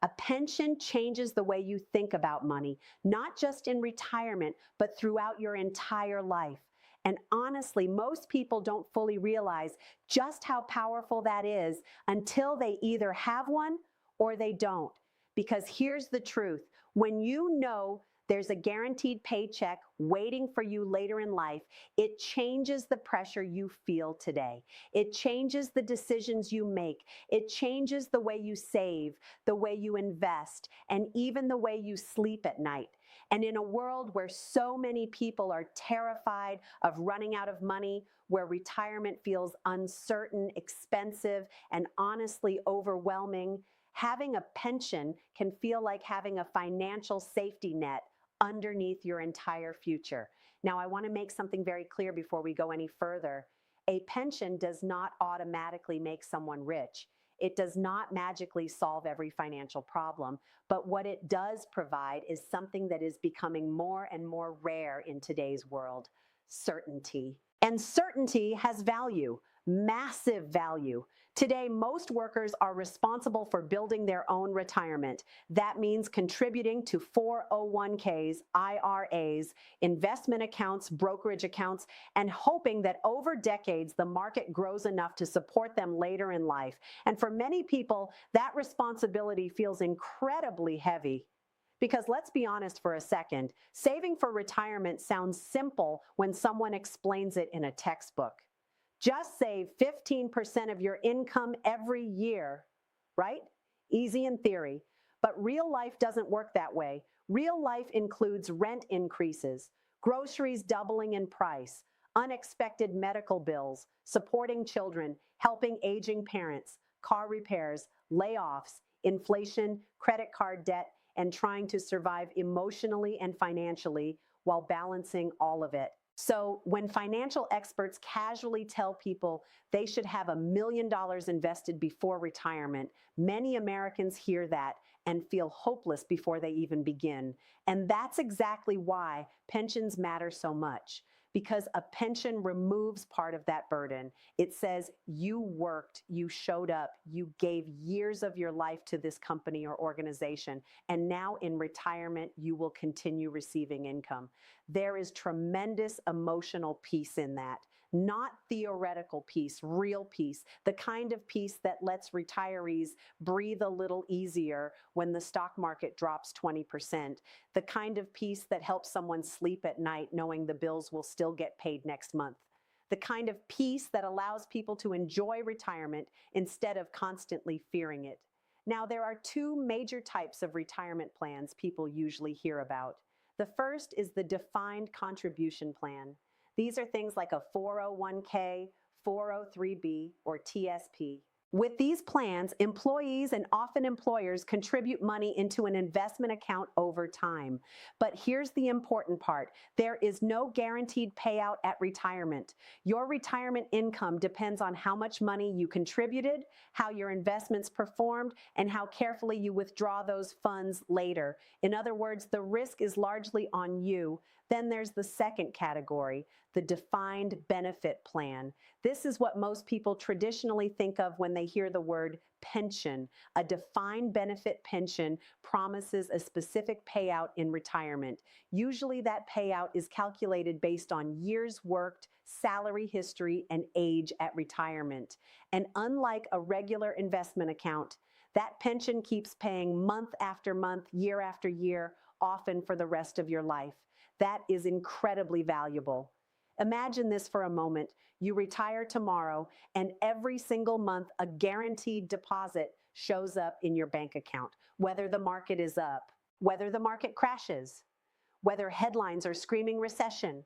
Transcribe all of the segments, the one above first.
A pension changes the way you think about money, not just in retirement, but throughout your entire life. And honestly, most people don't fully realize just how powerful that is until they either have one or they don't. Because here's the truth, when you know there's a guaranteed paycheck waiting for you later in life, it changes the pressure you feel today. It changes the decisions you make. It changes the way you save, the way you invest, and even the way you sleep at night. And in a world where so many people are terrified of running out of money, where retirement feels uncertain, expensive, and honestly overwhelming, having a pension can feel like having a financial safety net underneath your entire future. Now, I want to make something very clear before we go any further. A pension does not automatically make someone rich. It does not magically solve every financial problem, but what it does provide is something that is becoming more and more rare in today's world: certainty. And certainty has value, massive value. Today, most workers are responsible for building their own retirement. That means contributing to 401ks, IRAs, investment accounts, brokerage accounts, and hoping that over decades the market grows enough to support them later in life. And for many people, that responsibility feels incredibly heavy. Because let's be honest for a second, saving for retirement sounds simple when someone explains it in a textbook. Just save 15% of your income every year, right? Easy in theory, but real life doesn't work that way. Real life includes rent increases, groceries doubling in price, unexpected medical bills, supporting children, helping aging parents, car repairs, layoffs, inflation, credit card debt, and trying to survive emotionally and financially while balancing all of it. So when financial experts casually tell people they should have $1 million invested before retirement, many Americans hear that and feel hopeless before they even begin. And that's exactly why pensions matter so much, because a pension removes part of that burden. It says you worked, you showed up, you gave years of your life to this company or organization, and now in retirement, you will continue receiving income. There is tremendous emotional peace in that. Not theoretical peace, real peace, the kind of peace that lets retirees breathe a little easier when the stock market drops 20%, the kind of peace that helps someone sleep at night knowing the bills will still get paid next month, the kind of peace that allows people to enjoy retirement instead of constantly fearing it. Now, there are two major types of retirement plans people usually hear about. The first is the defined contribution plan. These are things like a 401k, 403b, or TSP. With these plans, employees and often employers contribute money into an investment account over time. But here's the important part. There is no guaranteed payout at retirement. Your retirement income depends on how much money you contributed, how your investments performed, and how carefully you withdraw those funds later. In other words, the risk is largely on you. Then there's the second category, the defined benefit plan. This is what most people traditionally think of when they hear the word pension. A defined benefit pension promises a specific payout in retirement. Usually that payout is calculated based on years worked, salary history, and age at retirement. And unlike a regular investment account, that pension keeps paying month after month, year after year, often for the rest of your life. That is incredibly valuable. Imagine this for a moment. You retire tomorrow, and every single month, a guaranteed deposit shows up in your bank account, whether the market is up, whether the market crashes, whether headlines are screaming recession,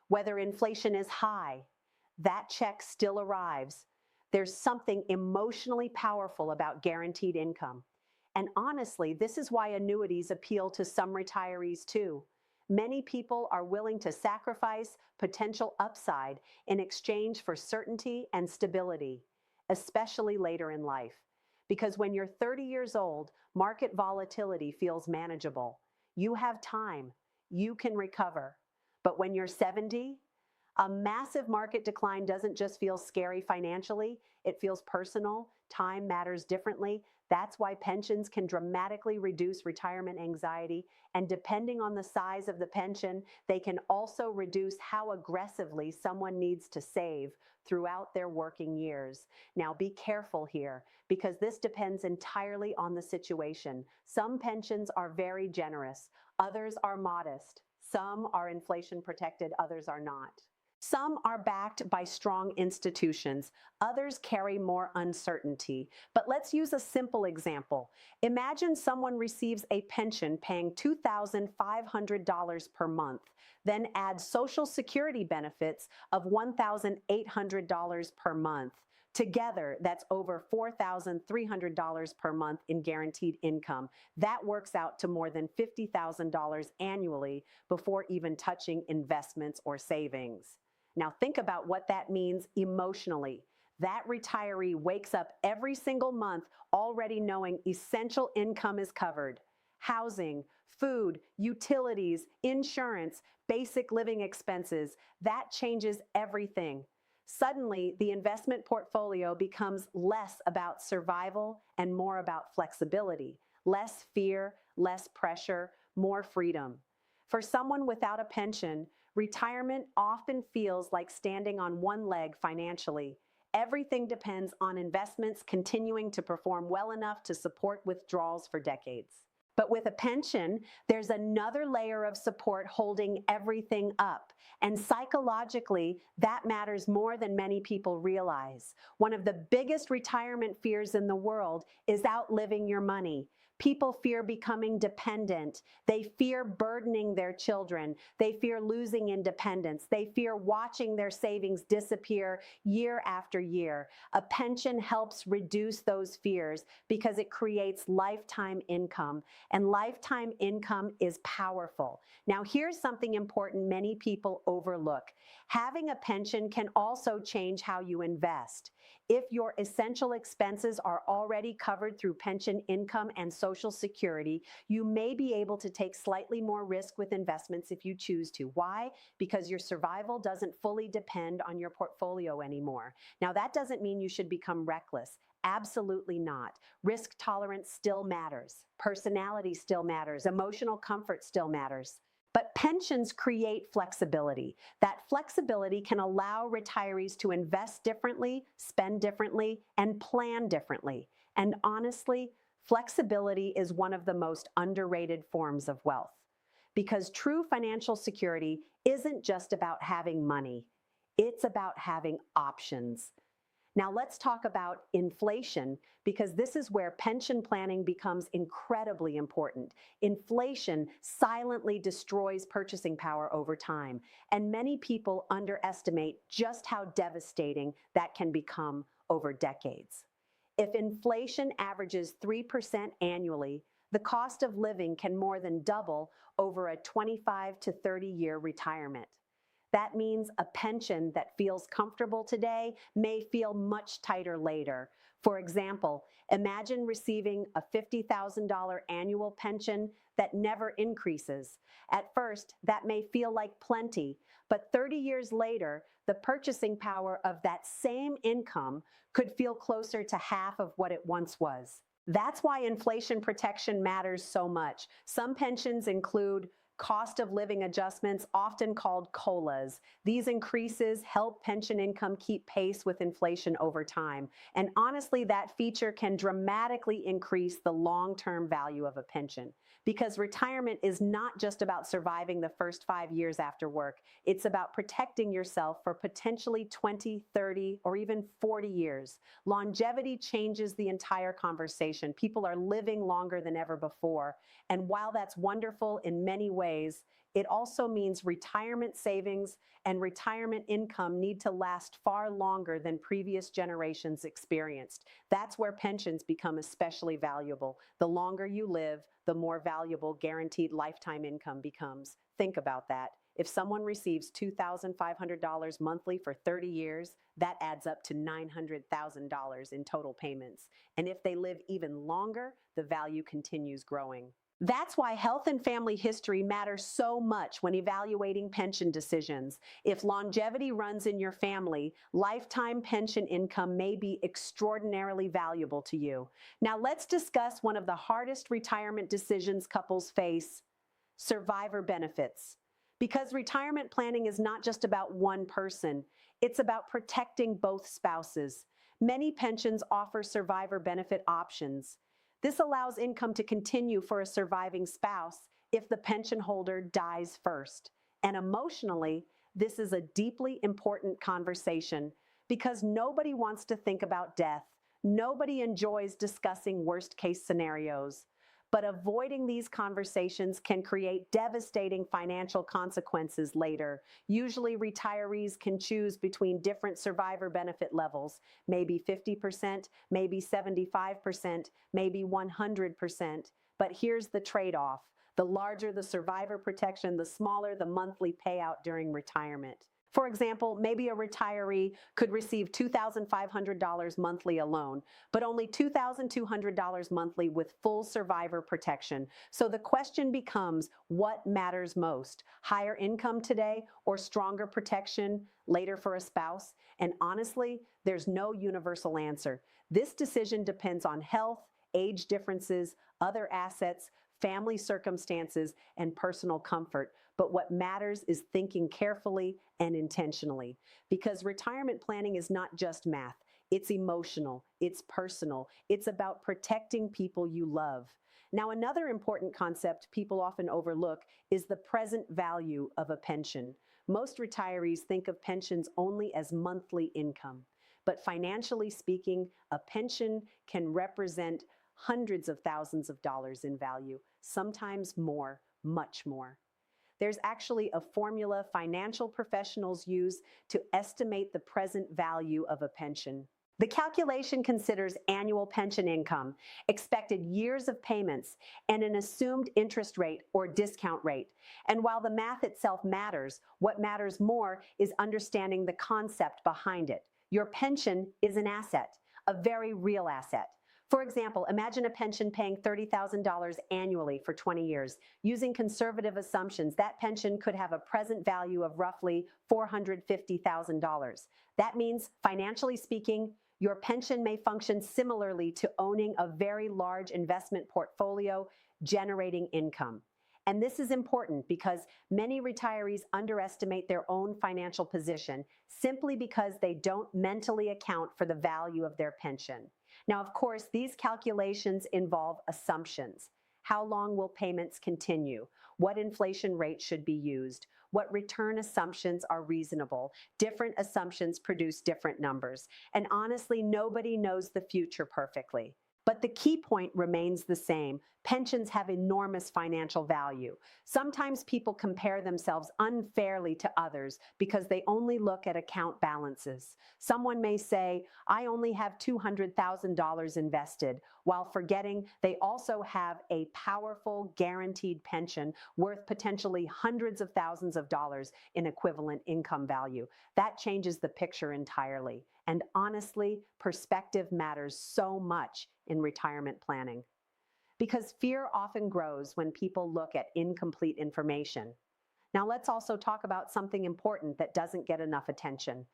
whether inflation is high. That check still arrives. There's something emotionally powerful about guaranteed income. And honestly, this is why annuities appeal to some retirees too. Many people are willing to sacrifice potential upside in exchange for certainty and stability, especially later in life. Because when you're 30 years old, market volatility feels manageable. You have time. You can recover. But when you're 70, a massive market decline doesn't just feel scary financially, it feels personal. Time matters differently. That's why pensions can dramatically reduce retirement anxiety, and depending on the size of the pension, they can also reduce how aggressively someone needs to save throughout their working years. Now, be careful here because this depends entirely on the situation. Some pensions are very generous, others are modest, some are inflation protected, others are not. Some are backed by strong institutions, others carry more uncertainty. But let's use a simple example. Imagine someone receives a pension paying $2,500 per month, then adds Social Security benefits of $1,800 per month. Together, that's over $4,300 per month in guaranteed income. That works out to more than $50,000 annually before even touching investments or savings. Now think about what that means emotionally. That retiree wakes up every single month already knowing essential income is covered. Housing, food, utilities, insurance, basic living expenses, that changes everything. Suddenly, the investment portfolio becomes less about survival and more about flexibility, less fear, less pressure, more freedom. For someone without a pension, retirement often feels like standing on one leg financially. Everything depends on investments continuing to perform well enough to support withdrawals for decades. But with a pension, there's another layer of support holding everything up. And psychologically, that matters more than many people realize. One of the biggest retirement fears in the world is outliving your money. People fear becoming dependent. They fear burdening their children. They fear losing independence. They fear watching their savings disappear year after year. A pension helps reduce those fears because it creates lifetime income, and lifetime income is powerful. Now, here's something important many people overlook. Having a pension can also change how you invest. If your essential expenses are already covered through pension income and Social Security, you may be able to take slightly more risk with investments if you choose to. Why? Because your survival doesn't fully depend on your portfolio anymore. Now, that doesn't mean you should become reckless. Absolutely not. Risk tolerance still matters. Personality still matters. Emotional comfort still matters. But pensions create flexibility. That flexibility can allow retirees to invest differently, spend differently, and plan differently. And honestly, flexibility is one of the most underrated forms of wealth. Because true financial security isn't just about having money, it's about having options. Now let's talk about inflation, because this is where pension planning becomes incredibly important. Inflation silently destroys purchasing power over time, and many people underestimate just how devastating that can become over decades. If inflation averages 3% annually, the cost of living can more than double over a 25 to 30-year retirement. That means a pension that feels comfortable today may feel much tighter later. For example, imagine receiving a $50,000 annual pension that never increases. At first, that may feel like plenty, but 30 years later, the purchasing power of that same income could feel closer to half of what it once was. That's why inflation protection matters so much. Some pensions include cost of living adjustments, often called COLAs. These increases help pension income keep pace with inflation over time. And honestly, that feature can dramatically increase the long-term value of a pension. Because retirement is not just about surviving the first 5 years after work. It's about protecting yourself for potentially 20, 30, or even 40 years. Longevity changes the entire conversation. People are living longer than ever before. And while that's wonderful in many ways, it also means retirement savings and retirement income need to last far longer than previous generations experienced. That's where pensions become especially valuable. The longer you live, the more valuable guaranteed lifetime income becomes. Think about that. If someone receives $2,500 monthly for 30 years, that adds up to $900,000 in total payments. And if they live even longer, the value continues growing. That's why health and family history matters so much when evaluating pension decisions. If longevity runs in your family, lifetime pension income may be extraordinarily valuable to you. Now, let's discuss one of the hardest retirement decisions couples face: survivor benefits. Because retirement planning is not just about one person, it's about protecting both spouses. Many pensions offer survivor benefit options. This allows income to continue for a surviving spouse if the pension holder dies first. And emotionally, this is a deeply important conversation because nobody wants to think about death. Nobody enjoys discussing worst-case scenarios. But avoiding these conversations can create devastating financial consequences later. Usually, retirees can choose between different survivor benefit levels, maybe 50%, maybe 75%, maybe 100%. But here's the trade-off. The larger the survivor protection, the smaller the monthly payout during retirement. For example, maybe a retiree could receive $2,500 monthly alone, but only $2,200 monthly with full survivor protection. So the question becomes, what matters most? Higher income today or stronger protection later for a spouse? And honestly, there's no universal answer. This decision depends on health, age differences, other assets, family circumstances, and personal comfort. But what matters is thinking carefully and intentionally, because retirement planning is not just math. It's emotional, it's personal, it's about protecting people you love. Now, another important concept people often overlook is the present value of a pension. Most retirees think of pensions only as monthly income, but financially speaking, a pension can represent hundreds of thousands of dollars in value, sometimes more, much more. There's actually a formula financial professionals use to estimate the present value of a pension. The calculation considers annual pension income, expected years of payments, and an assumed interest rate or discount rate. And while the math itself matters, what matters more is understanding the concept behind it. Your pension is an asset, a very real asset. For example, imagine a pension paying $30,000 annually for 20 years. Using conservative assumptions, that pension could have a present value of roughly $450,000. That means, financially speaking, your pension may function similarly to owning a very large investment portfolio generating income. And this is important because many retirees underestimate their own financial position simply because they don't mentally account for the value of their pension. Now, of course, these calculations involve assumptions. How long will payments continue? What inflation rate should be used? What return assumptions are reasonable? Different assumptions produce different numbers. And honestly, nobody knows the future perfectly. But the key point remains the same. Pensions have enormous financial value. Sometimes people compare themselves unfairly to others because they only look at account balances. Someone may say, I only have $200,000 invested, while forgetting they also have a powerful, guaranteed pension worth potentially hundreds of thousands of dollars in equivalent income value. That changes the picture entirely. And honestly, perspective matters so much in retirement planning. Because fear often grows when people look at incomplete information. Now, let's also talk about something important that doesn't get enough attention: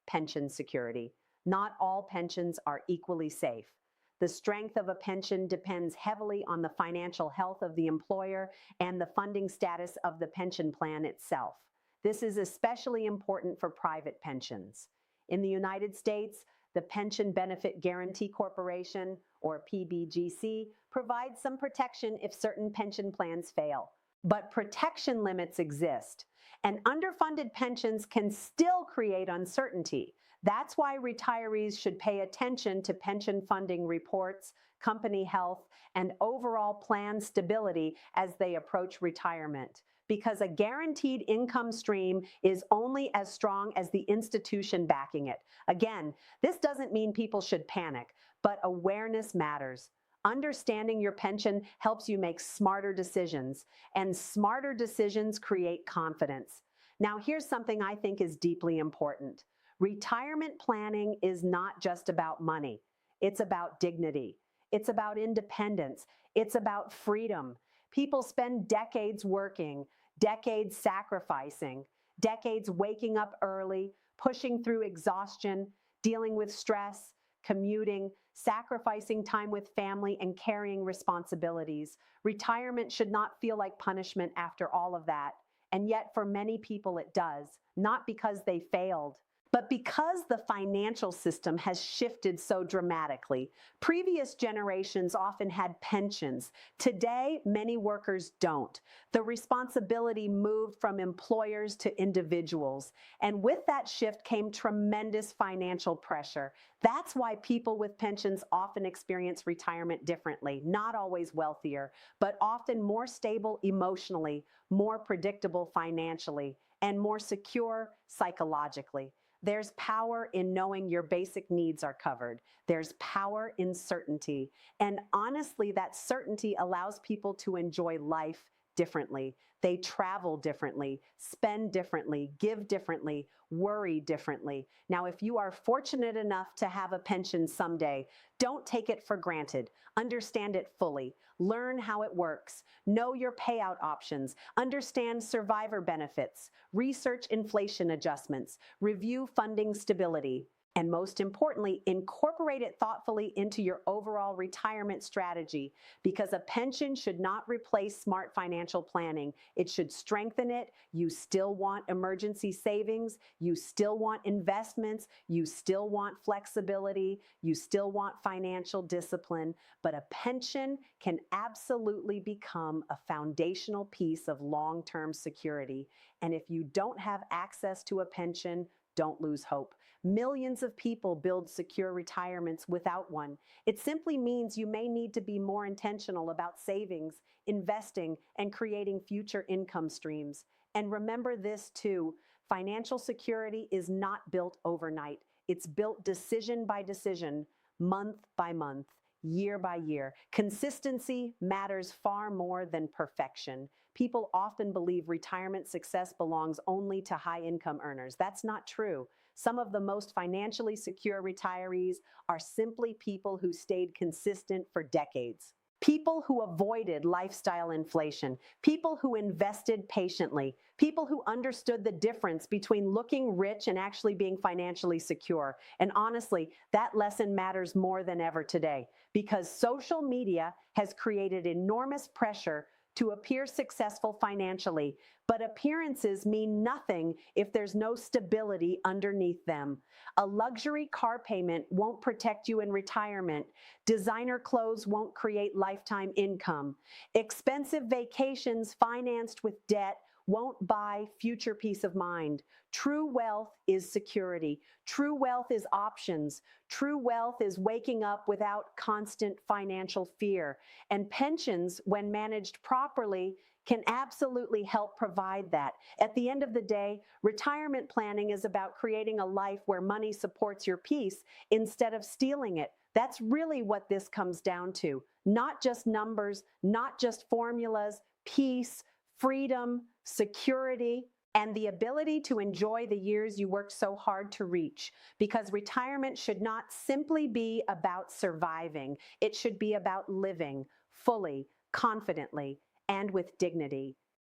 pension security. Not all pensions are equally safe. The strength of a pension depends heavily on the financial health of the employer and the funding status of the pension plan itself. This is especially important for private pensions. In the United States, the Pension Benefit Guaranty Corporation, or PBGC, provides some protection if certain pension plans fail. But protection limits exist, and underfunded pensions can still create uncertainty. That's why retirees should pay attention to pension funding reports, company health, and overall plan stability as they approach retirement. Because a guaranteed income stream is only as strong as the institution backing it. Again, this doesn't mean people should panic, but awareness matters. Understanding your pension helps you make smarter decisions, and smarter decisions create confidence. Now, here's something I think is deeply important. Retirement planning is not just about money. It's about dignity. It's about independence. It's about freedom. People spend decades working, decades sacrificing, decades waking up early, pushing through exhaustion, dealing with stress, commuting, sacrificing time with family, and carrying responsibilities. Retirement should not feel like punishment after all of that. And yet, for many people, it does, not because they failed, but because the financial system has shifted so dramatically. Previous generations often had pensions. Today, many workers don't. The responsibility moved from employers to individuals. And with that shift came tremendous financial pressure. That's why people with pensions often experience retirement differently, not always wealthier, but often more stable emotionally, more predictable financially, and more secure psychologically. There's power in knowing your basic needs are covered. There's power in certainty. And honestly, that certainty allows people to enjoy life differently. They travel differently, spend differently, give differently, worry differently. Now, if you are fortunate enough to have a pension someday, don't take it for granted. Understand it fully. Learn how it works. Know your payout options. Understand survivor benefits. Research inflation adjustments. Review funding stability. And most importantly, incorporate it thoughtfully into your overall retirement strategy, because a pension should not replace smart financial planning. It should strengthen it. You still want emergency savings. You still want investments. You still want flexibility. You still want financial discipline. But a pension can absolutely become a foundational piece of long-term security. And if you don't have access to a pension, don't lose hope. Millions of people build secure retirements without one. It simply means you may need to be more intentional about savings, investing, and creating future income streams. And remember this too, financial security is not built overnight. It's built decision by decision, month by month, year by year. Consistency matters far more than perfection. People often believe retirement success belongs only to high-income earners. That's not true. Some of the most financially secure retirees are simply people who stayed consistent for decades. People who avoided lifestyle inflation, people who invested patiently, people who understood the difference between looking rich and actually being financially secure. And honestly, that lesson matters more than ever today, because social media has created enormous pressure to appear successful financially, but appearances mean nothing if there's no stability underneath them. A luxury car payment won't protect you in retirement. Designer clothes won't create lifetime income. Expensive vacations financed with debt won't buy future peace of mind. True wealth is security. True wealth is options. True wealth is waking up without constant financial fear. And pensions, when managed properly, can absolutely help provide that. At the end of the day, retirement planning is about creating a life where money supports your peace instead of stealing it. That's really what this comes down to. Not just numbers, not just formulas, peace, freedom, security, and the ability to enjoy the years you worked so hard to reach. Because retirement should not simply be about surviving. It should be about living fully, confidently, and with dignity.